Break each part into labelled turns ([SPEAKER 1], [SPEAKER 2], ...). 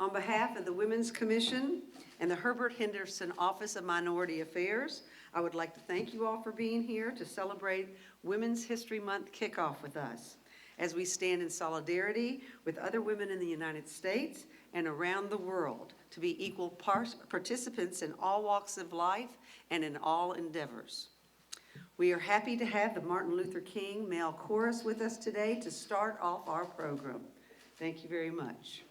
[SPEAKER 1] On behalf of the Women's Commission and the Herbert Henderson Office of Minority Affairs, I would like to thank you all for being here to celebrate Women's History Month kickoff with us as we stand in solidarity with other women in the United States and around the world to be equal participants in all walks of life and in all endeavors. We are happy to have the Martin Luther King Male Chorus with us today to start off our program. Thank you very much.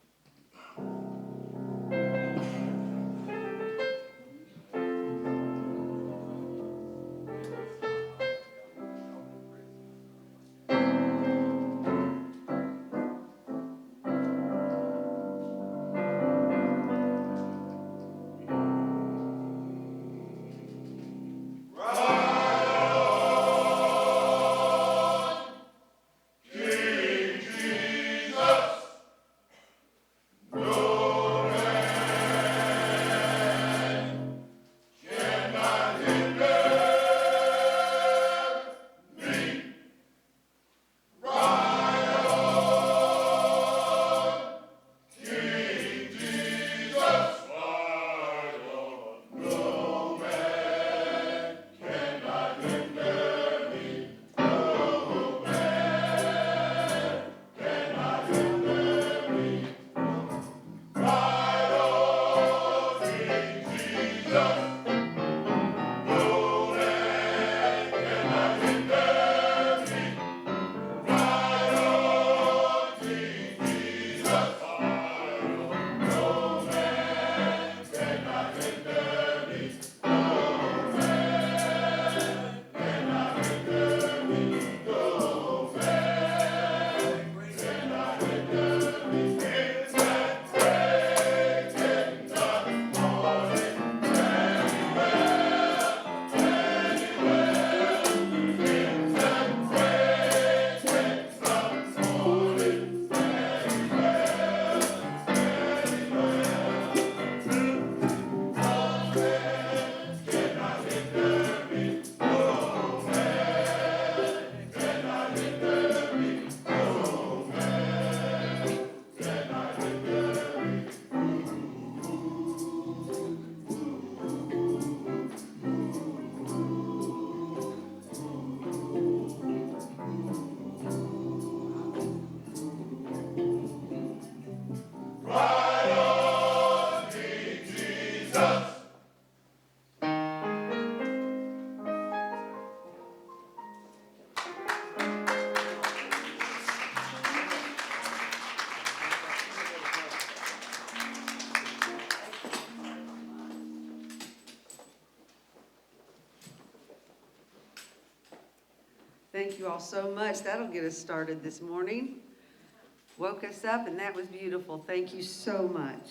[SPEAKER 1] Thank you all so much. That'll get us started this morning. Woke us up, and that was beautiful. Thank you so much.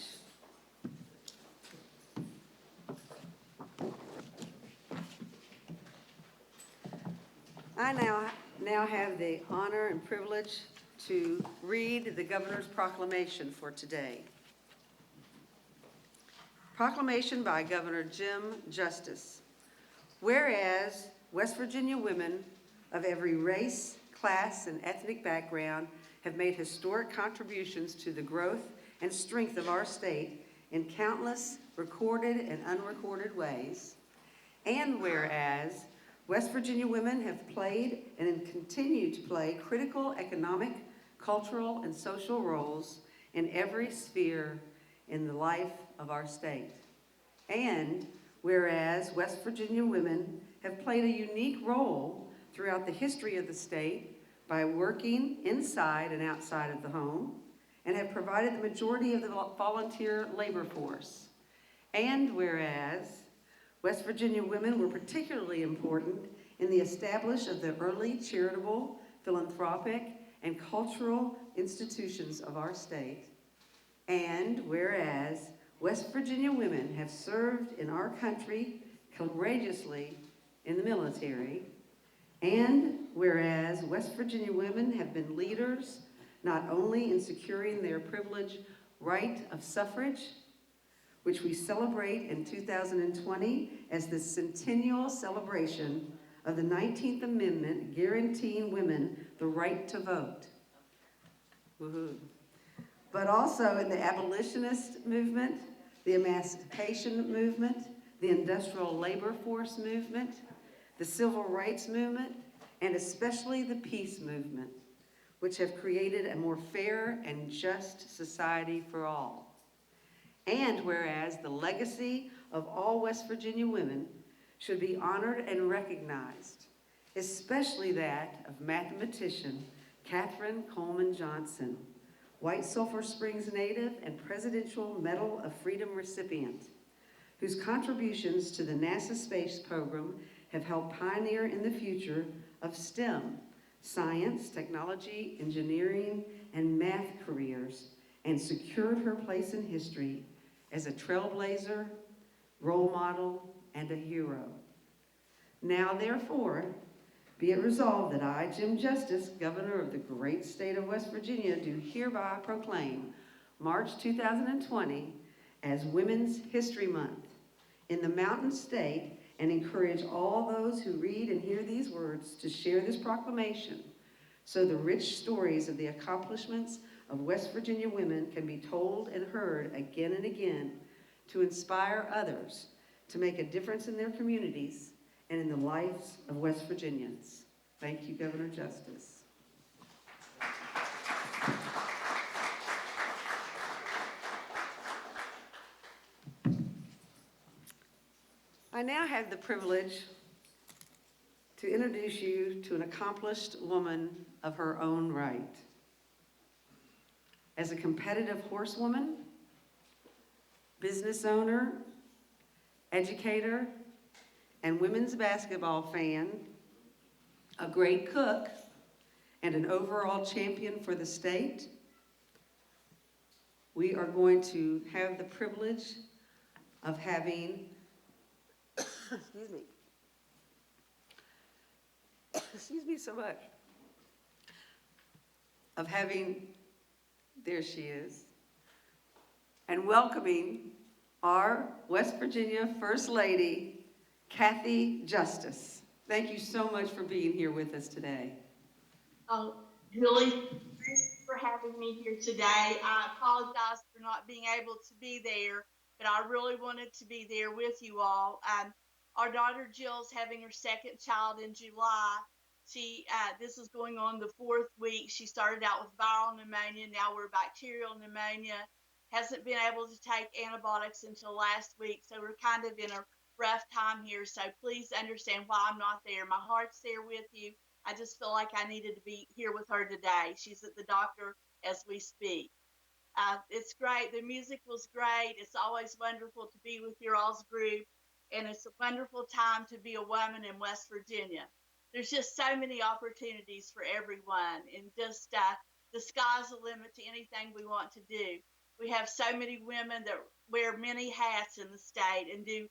[SPEAKER 1] I now have the honor and privilege to read the Governor's Proclamation for today. Proclamation by Governor Jim Justice. Whereas West Virginia women of every race, class, and ethnic background have made historic contributions to the growth and strength of our state in countless recorded and unrecorded ways. And whereas West Virginia women have played and continue to play critical economic, cultural, and social roles in every sphere in the life of our state. And whereas West Virginia women have played a unique role throughout the history of the state by working inside and outside of the home and have provided the majority of the volunteer labor force. And whereas West Virginia women were particularly important in the establishment of the early charitable, philanthropic, and cultural institutions of our state. And whereas West Virginia women have served in our country courageously in the military. And whereas West Virginia women have been leaders not only in securing their privileged right of suffrage, which we celebrate in 2020 as the centennial celebration of the 19th Amendment guaranteeing women the right to vote. Woohoo. but also in the abolitionist movement, the emancipation movement, the industrial labor force movement, the civil rights movement, and especially the peace movement, which have created a more fair and just society for all. And whereas the legacy of all West Virginia women should be honored and recognized, especially that of mathematician Katherine Coleman Johnson, White Sulphur Springs native and Presidential Medal of Freedom recipient, whose contributions to the NASA space program have helped pioneer in the future of STEM, science, technology, engineering, and math careers, and secured her place in history as a trailblazer, role model, and a hero. Now, therefore, be it resolved that I, Jim Justice, Governor of the great state of West Virginia, do hereby proclaim March 2020 as Women's History Month in the Mountain State, and encourage all those who read and hear these words to share this proclamation so the rich stories of the accomplishments of West Virginia women can be told and heard again and again to inspire others to make a difference in their communities and in the lives of West Virginians. Thank you, Governor Justice. I now have the privilege to introduce you to an accomplished woman of her own right. As a competitive horsewoman, business owner, educator, and women's basketball fan, a great cook, and an overall champion for the state, we are going to have the privilege of having, excuse me, excuse me so much, of having, there she is, and welcoming our West Virginia First Lady, Kathy Justice. Thank you so much for being here with us today.
[SPEAKER 2] Oh, Julie, thanks for having me here today. I apologize for not being able to be there, but I really wanted to be there with you all. Our daughter Jill's having her second child in July. This is going on the 4th week. She started out with viral pneumonia. Now we're bacterial pneumonia. Hasn't been able to take antibiotics until last week. So we're kind of in a rough time here. So please understand why I'm not there. My heart's there with you. I just feel like I needed to be here with her today. She's at the doctor as we speak. It's great. The music was great. It's always wonderful to be with your all's group. And it's a wonderful time to be a woman in West Virginia. There's just so many opportunities for everyone. And just the sky's the limit to anything we want to do. We have so many women that wear many hats in the state and do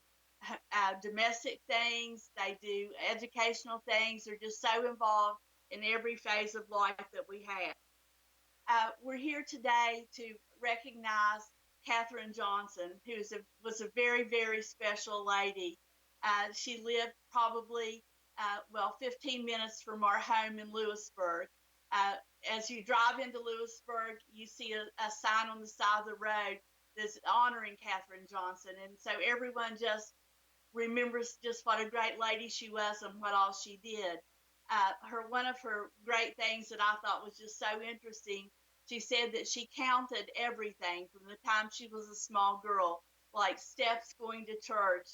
[SPEAKER 2] domestic things, they do educational things. They're just so involved in every phase of life that we have. We're here today to recognize Katherine Johnson, who was a very, very special lady. She lived probably, 15 minutes from our home in Lewisburg. Uh, as you drive into Lewisburg, you see a sign on the side of the road that's honoring Katherine Johnson. And so everyone just remembers just what a great lady she was and what all she did. One of her great things that I thought was just so interesting, she said that she counted everything from the time she was a small girl, like steps going to church,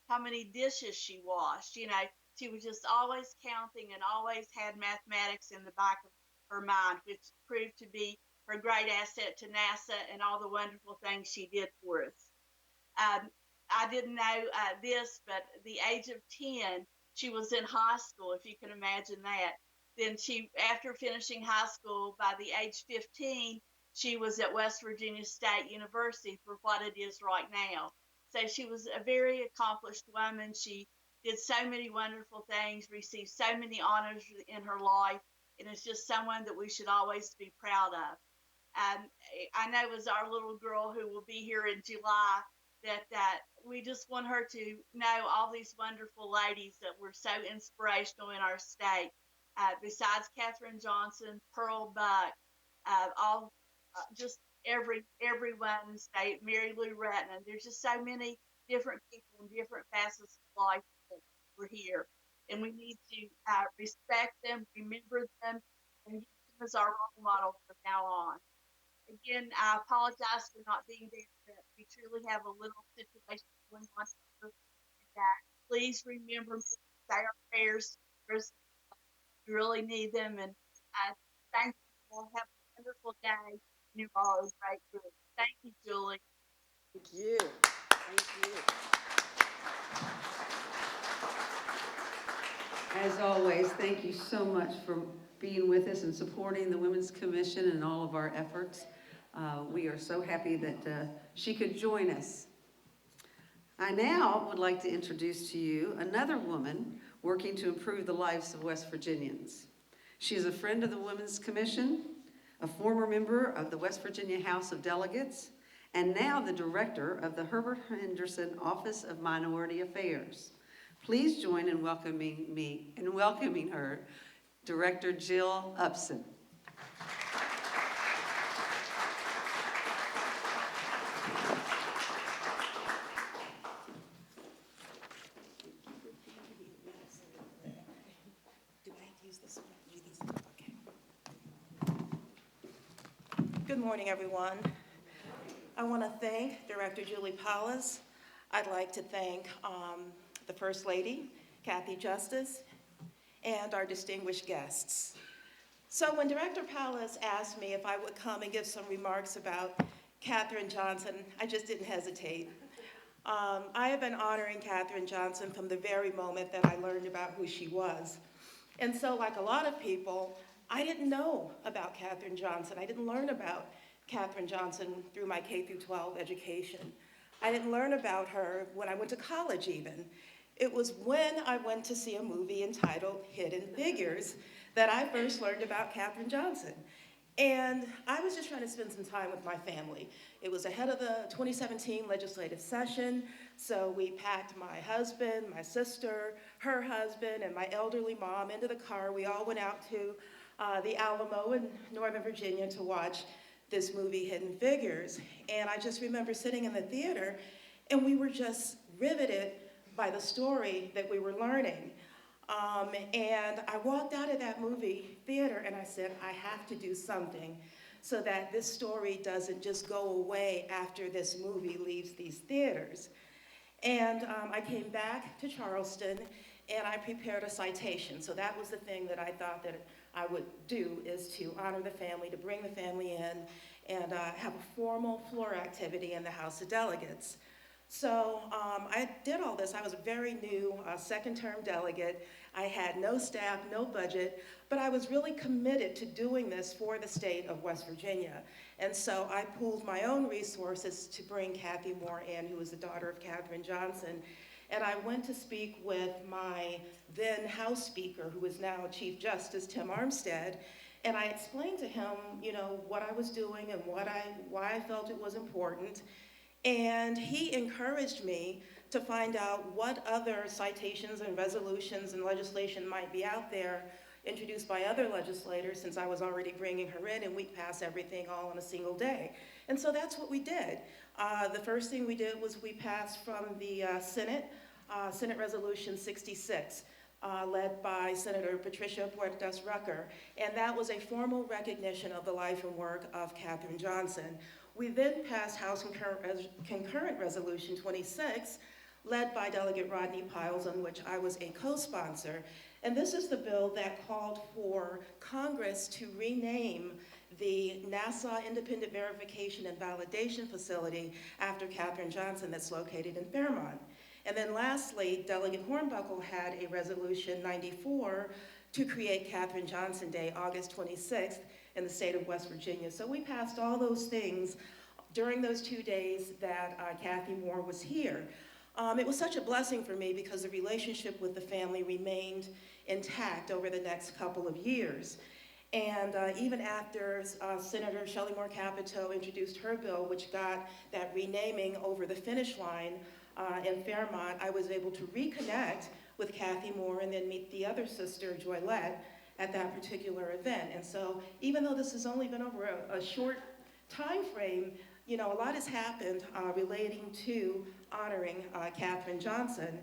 [SPEAKER 2] how many dishes she washed. She was just always counting and always had mathematics in the back of her mind, which proved to be her great asset to NASA and all the wonderful things she did for us. Um, I didn't know this, but at the age of 10, she was in high school, if you can imagine that. Then after finishing high school, by the age 15, she was at West Virginia State University for what it is right now. So she was a very accomplished woman. She did so many wonderful things, received so many honors in her life, and it's just someone that we should always be proud of. I know as our little girl who will be here in July, that we just want her to know all these wonderful ladies that were so inspirational in our state. Besides Katherine Johnson, Pearl Buck, all just every Wednesday, Mary Lou Retton. There's just so many different people in different facets of life that were here, and we need to respect them, remember them, and use them as our role model from now on. Again, I apologize for not being there, but we truly have a little situation going on here, and that please remember me, say our prayers for us. We really need them, and thank you all. Have a wonderful day. You all are great group. Thank you, Julie.
[SPEAKER 1] Thank you. Thank you. As always, thank you so much for being with us and supporting the Women's Commission and all of our efforts. We are so happy that she could join us. I now would like to introduce to you another woman working to improve the lives of West Virginians. She is a friend of the Women's Commission, a former member of the West Virginia House of Delegates, and now the director of the Herbert Henderson Office of Minority Affairs. Please join in welcoming her, Director Jill Upson.
[SPEAKER 3] Good morning, everyone. I want to thank Director Julie Powles. I'd like to thank the First Lady, Kathy Justice, and our distinguished guests. So when Director Powles asked me if I would come and give some remarks about Katherine Johnson, I just didn't hesitate. I have been honoring Katherine Johnson from the very moment that I learned about who she was. And so like a lot of people, I didn't know about Katherine Johnson. I didn't learn about Katherine Johnson through my K-12 education. I didn't learn about her when I went to college even. It was when I went to see a movie entitled Hidden Figures that I first learned about Katherine Johnson. And I was just trying to spend some time with my family. It was ahead of the 2017 legislative session, so we packed my husband, my sister, her husband, and my elderly mom into the car. We all went out to the Alamo in Northern Virginia to watch this movie, Hidden Figures. And I just remember sitting in the theater, and we were just riveted by the story that we were learning. And I walked out of that movie theater and I said, I have to do something so that this story doesn't just go away after this movie leaves these theaters. And I came back to Charleston and I prepared a citation. So that was the thing that I thought that I would do, is to honor the family, to bring the family in and have a formal floor activity in the House of Delegates. So I did all this. I was a very new second-term delegate. I had no staff, no budget, but I was really committed to doing this for the state of West Virginia. And so I pooled my own resources to bring Kathy Moore in, who was the daughter of Katherine Johnson. And I went to speak with my then House Speaker, who is now Chief Justice Tim Armstead, and I explained to him, you know, what I was doing and why I felt it was important. And he encouraged me to find out what other citations and resolutions and legislation might be out there introduced by other legislators, since I was already bringing her in and we'd pass everything all in a single day. And so that's what we did. The first thing we did was we passed from the Senate Resolution 66, led by Senator Patricia Puertas Rucker, and that was a formal recognition of the life and work of Katherine Johnson. We then passed House Concurrent Resolution 26, led by Delegate Rodney Piles, on which I was a co-sponsor. And this is the bill that called for Congress to rename the NASA Independent Verification and Validation Facility after Katherine Johnson, that's located in Fairmont. And then lastly, Delegate Hornbuckle had a Resolution 94 to create Katherine Johnson Day, August 26th, in the state of West Virginia. So we passed all those things during those 2 days that Kathy Moore was here. It was such a blessing for me because the relationship with the family remained intact over the next couple of years. And even after Senator Shelley Moore Capito introduced her bill, which got that renaming over the finish line in Fairmont, I was able to reconnect with Kathy Moore and then meet the other sister, Joylette, at that particular event. And so even though this has only been over a short time frame, you know, a lot has happened relating to honoring Katherine Johnson.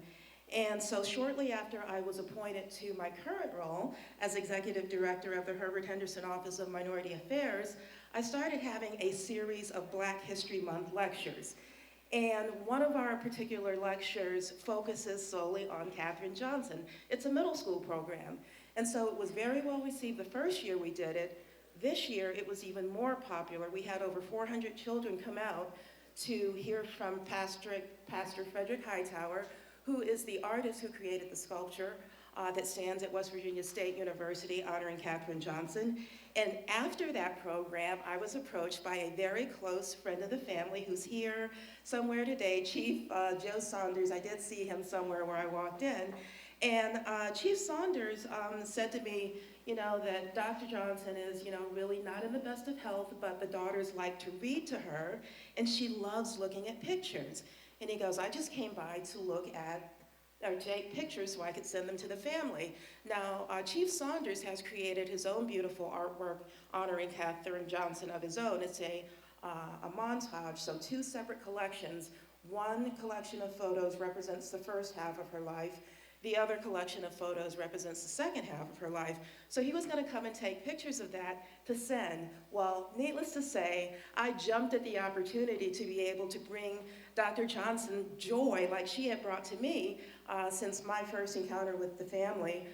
[SPEAKER 3] And so shortly after I was appointed to my current role as Executive Director of the Herbert Henderson Office of Minority Affairs, I started having a series of Black History Month lectures. And one of our particular lectures focuses solely on Katherine Johnson. It's a middle school program. And so it was very well received the first year we did it. This year it was even more popular. We had over 400 children come out to hear from Pastor Frederick Hightower, who is the artist who created the sculpture that stands at West Virginia State University honoring Katherine Johnson. And after that program, I was approached by a very close friend of the family who's here somewhere today, Chief Joe Saunders. I did see him somewhere where I walked in. And Chief Saunders said to me, you know, that Dr. Johnson is, you know, really not in the best of health, but the daughters like to read to her, and she loves looking at pictures. And he goes, I just came by to look at or take pictures so I could send them to the family. Now, Chief Saunders has created his own beautiful artwork honoring Katherine Johnson of his own. It's a montage, so two separate collections. One collection of photos represents the first half of her life. The other collection of photos represents the second half of her life. So he was gonna come and take pictures of that to send. Well, needless to say, I jumped at the opportunity to be able to bring Dr. Johnson joy like she had brought to me since my first encounter with the family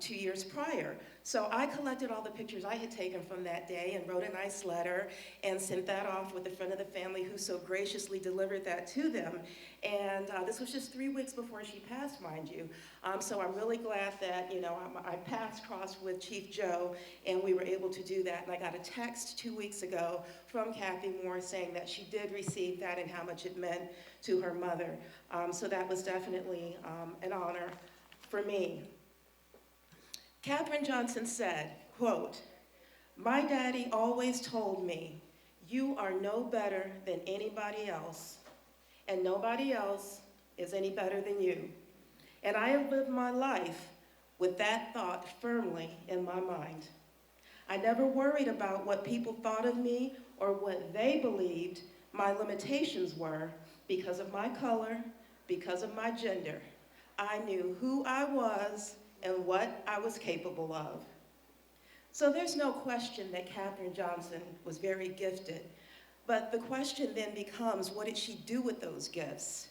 [SPEAKER 3] 2 years prior. So I collected all the pictures I had taken from that day and wrote a nice letter and sent that off with a friend of the family who so graciously delivered that to them. And this was just 3 weeks before she passed, mind you. So I'm really glad that, you know, I crossed with Chief Joe and we were able to do that. And I got a text 2 weeks ago from Kathy Moore saying that she did receive that and how much it meant to her mother. So that was definitely an honor for me. Katherine Johnson said, quote, "My daddy always told me, you are no better than anybody else, and nobody else is any better than you. And I have lived my life with that thought firmly in my mind. I never worried about what people thought of me or what they believed my limitations were because of my color, because of my gender. I knew who I was and what I was capable of." So there's no question that Katherine Johnson was very gifted. But the question then becomes, what did she do with those gifts?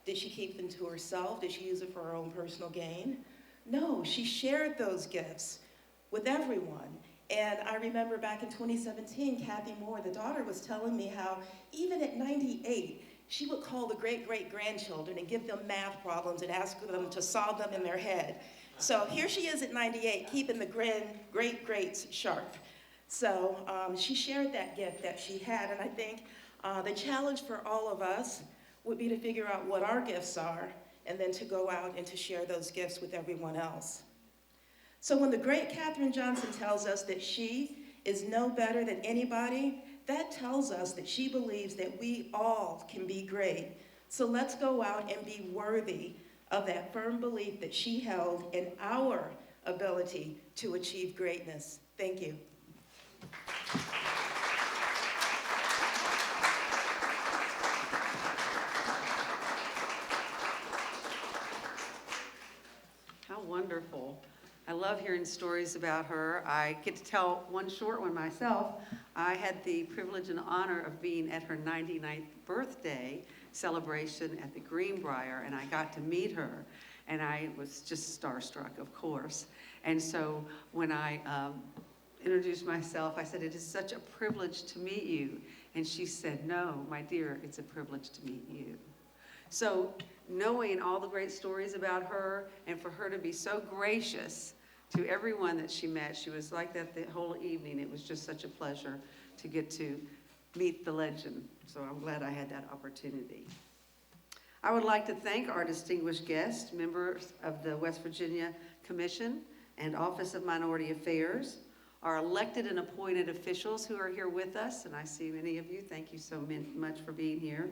[SPEAKER 3] Did she keep them to herself? Did she use it for her own personal gain? No, she shared those gifts with everyone. And I remember back in 2017, Kathy Moore, the daughter, was telling me how even at 98, she would call the great-great-grandchildren and give them math problems and ask them to solve them in their head. So here she is at 98, keeping the great-greats sharp. So she shared that gift that she had, and I think the challenge for all of us would be to figure out what our gifts are and then to go out and to share those gifts with everyone else. So when the great Katherine Johnson tells us that she is no better than anybody, that tells us that she believes that we all can be great. So let's go out and be worthy of that firm belief that she held in our ability to achieve greatness. Thank you.
[SPEAKER 1] How wonderful. I love hearing stories about her. I get to tell one short one myself. I had the privilege and honor of being at her 99th birthday celebration at the Greenbrier, and I got to meet her, and I was just starstruck, of course. And so when I introduced myself, I said, "It is such a privilege to meet you." And she said, "No, my dear, it's a privilege to meet you." So knowing all the great stories about her and for her to be so gracious to everyone that she met, she was like that the whole evening. It was just such a pleasure to get to meet the legend. So I'm glad I had that opportunity. I would like to thank our distinguished guests, members of the West Virginia Commission and Office of Minority Affairs, our elected and appointed officials who are here with us, and I see many of you. Thank you so much for being here.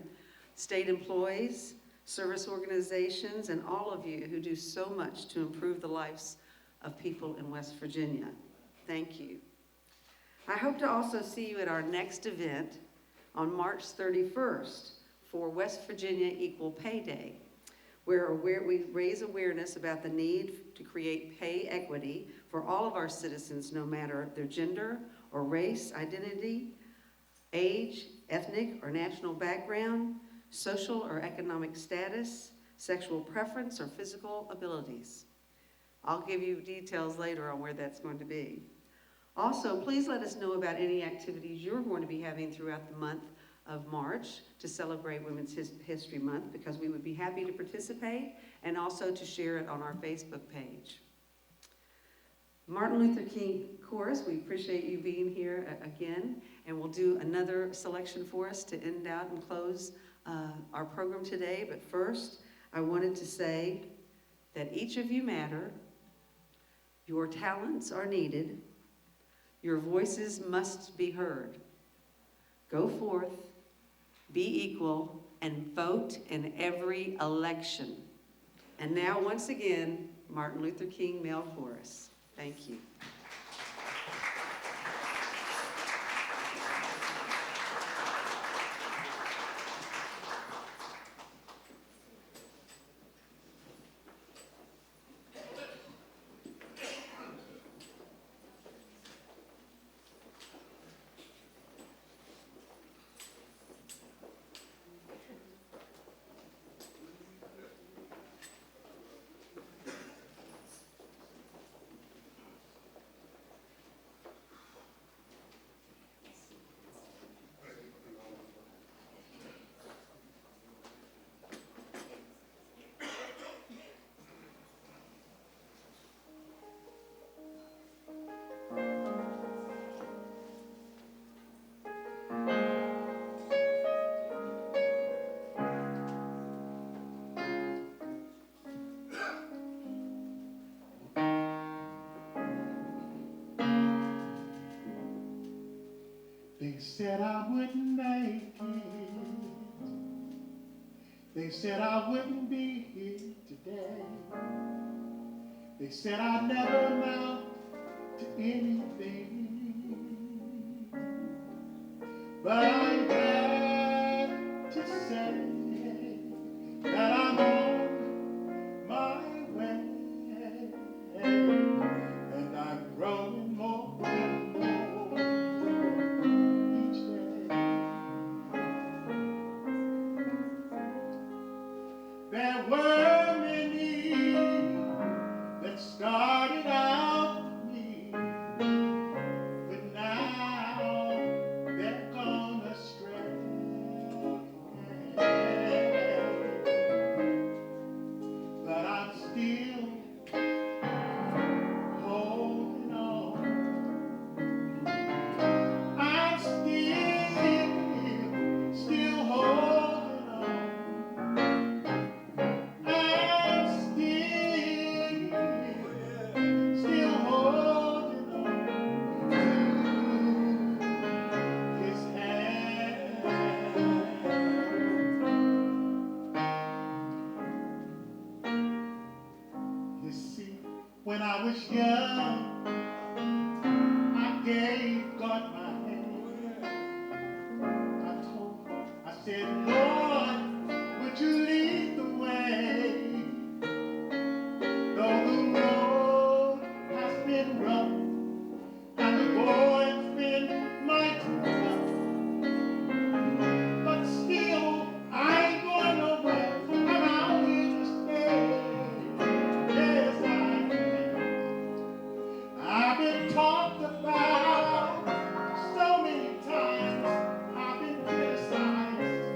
[SPEAKER 1] State employees, service organizations, and all of you who do so much to improve the lives of people in West Virginia. Thank you. I hope to also see you at our next event on March 31st for West Virginia Equal Pay Day, where we raise awareness about the need to create pay equity for all of our citizens, no matter their gender or race, identity, age, ethnic or national background, social or economic status, sexual preference, or physical abilities. I'll give you details later on where that's going to be. Also, please let us know about any activities you're going to be having throughout the month of March to celebrate Women's History Month, because we would be happy to participate and also to share it on our Facebook page. Martin Luther King Chorus, we appreciate you being here again, and we'll do another selection for us to end out and close our program today. But first, I wanted to say that each of you matter, your talents are needed, your voices must be heard. Go forth, be equal, and vote in every election. And now, once again, Martin Luther King Male Chorus. Thank you.
[SPEAKER 4] They said I wouldn't make it. They said I wouldn't be here today. They said I'd never amount to anything. But I'm glad to say that I'm on my way. And I'm growing more and more each day. There were many that started out with me, but now they're gone astray. But I'm still holding on. I'm still holding on. I'm still holding on to his hand. You see, when I was young, I gave God my hand. I said, Lord, would you lead the way? Though the road has been rough and the boy's been mighty tough, but still I ain't going nowhere. I'm out here to stay. Yes, I am. I've been talked about so many times. I've been criticized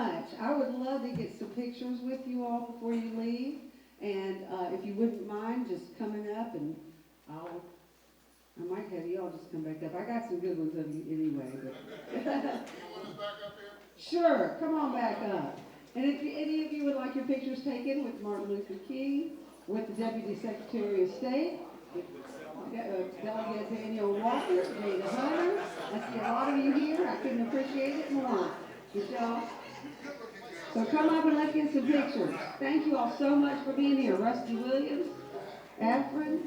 [SPEAKER 1] much. I would love to get some pictures with you all before you leave. And if you wouldn't mind just coming up, and I might have you all just come back up. I got some good ones of you anyway. But
[SPEAKER 4] You want us back up here?
[SPEAKER 1] sure, come on back up. And if any of you would like your pictures taken with Martin Luther King, with the Deputy Secretary of State, with Delegate Daniel Walker, Dana Hunter, I see a lot of you here. I couldn't appreciate it more. Michelle. So come up and let's get some pictures. Thank you all so much for being here. Rusty Williams, Efren,